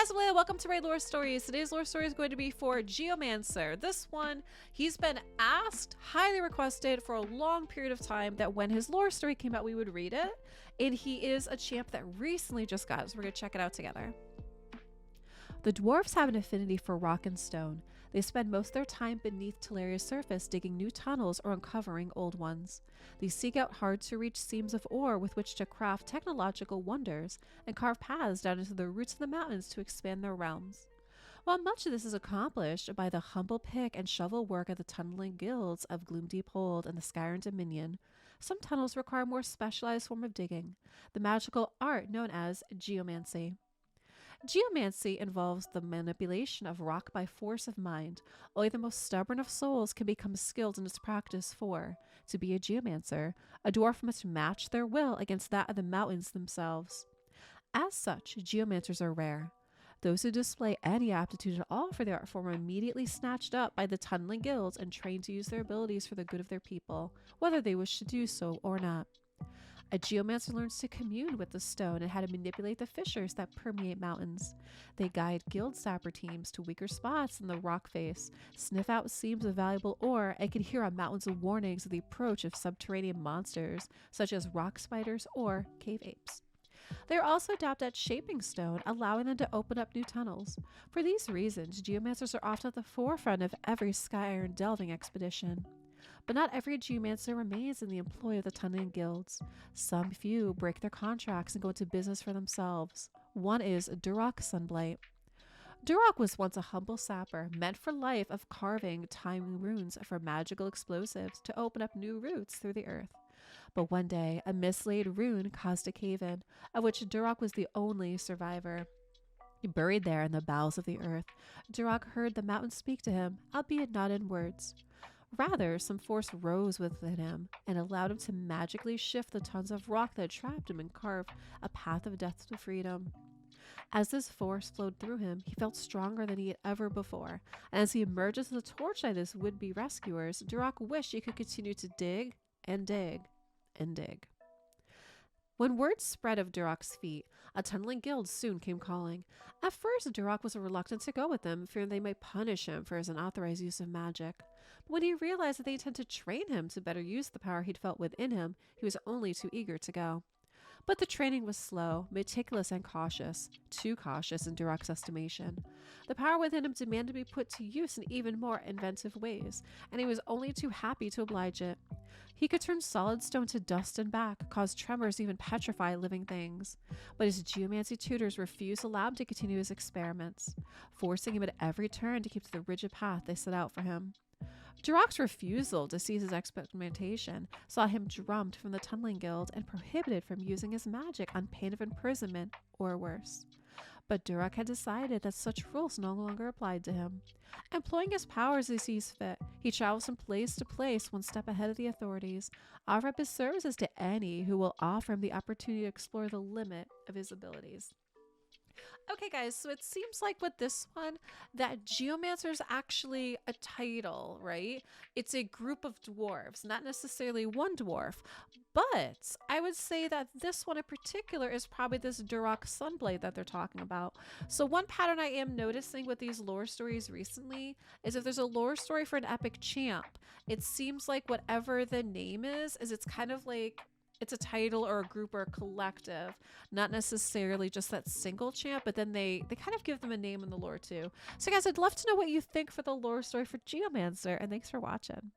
guys, welcome to Raid Lore Stories. Today's lore story is going to be for Geomancer. This one, he's been asked, highly requested for a long period of time that when his lore story came out, we would read it. And he is a champ that recently just got it, so we're going to check it out together. The dwarves have an affinity for rock and stone. They spend most of their time beneath Teleria's surface digging new tunnels or uncovering old ones. They seek out hard-to-reach seams of ore with which to craft technological wonders and carve paths down into the roots of the mountains to expand their realms. While much of this is accomplished by the humble pick and shovel work of the tunneling guilds of Gloomdeep Hold and the Skyrim Dominion, some tunnels require a more specialized form of digging, the magical art known as geomancy. Geomancy involves the manipulation of rock by force of mind. Only the most stubborn of souls can become skilled in its practice, for, to be a geomancer, a dwarf must match their will against that of the mountains themselves. As such, geomancers are rare. Those who display any aptitude at all for the art form are immediately snatched up by the tunneling guilds and trained to use their abilities for the good of their people, whether they wish to do so or not. A geomancer learns to commune with the stone and how to manipulate the fissures that permeate mountains. They guide guild sapper teams to weaker spots in the rock face, sniff out seams of valuable ore, and can hear on mountains warnings of the approach of subterranean monsters, such as rock spiders or cave apes. They are also adept at shaping stone, allowing them to open up new tunnels. For these reasons, geomancers are often at the forefront of every Skyrim delving expedition. But not every geomancer remains in the employ of the tunneling guilds. Some few break their contracts and go into business for themselves. One is Duroc Sunblight. Duroc was once a humble sapper, meant for life of carving timing runes for magical explosives to open up new routes through the earth. But one day, a mislaid rune caused a cave-in, of which Duroc was the only survivor. Buried there in the bowels of the earth, Duroc heard the mountains speak to him, albeit not in words. Rather, some force rose within him and allowed him to magically shift the tons of rock that trapped him and carve a path of death to freedom. As this force flowed through him, he felt stronger than he had ever before, and as he emerged as the torchlight of his would-be rescuers, Duroc wished he could continue to dig and dig and dig. When word spread of Duroc's feat, a tunneling guild soon came calling. At first, Duroc was reluctant to go with them, fearing they might punish him for his unauthorized use of magic. But when he realized that they intended to train him to better use the power he'd felt within him, he was only too eager to go. But the training was slow, meticulous, and cautious. Too cautious in Duroc's estimation. The power within him demanded to be put to use in even more inventive ways, and he was only too happy to oblige it. He could turn solid stone to dust and back, cause tremors, even petrify living things. But his geomancy tutors refused to allow him to continue his experiments, forcing him at every turn to keep to the rigid path they set out for him. Duroc's refusal to cease his experimentation saw him drummed from the tunneling guild and prohibited from using his magic on pain of imprisonment or worse. But Duroc had decided that such rules no longer applied to him. Employing his powers as he sees fit, he travels from place to place, one step ahead of the authorities, offering up his services to any who will offer him the opportunity to explore the limit of his abilities. Okay, guys, so it seems like with this one that Geomancer is actually a title, right? It's a group of dwarves, not necessarily one dwarf, but I would say that this one in particular is probably this Duroc Sunblade that they're talking about. So one pattern I am noticing with these lore stories recently is if there's a lore story for an epic champ, it seems like whatever the name is it's kind of like it's a title or a group or a collective, not necessarily just that single champ, but then they kind of give them a name in the lore too. So guys, I'd love to know what you think for the lore story for Geomancer, and thanks for watching.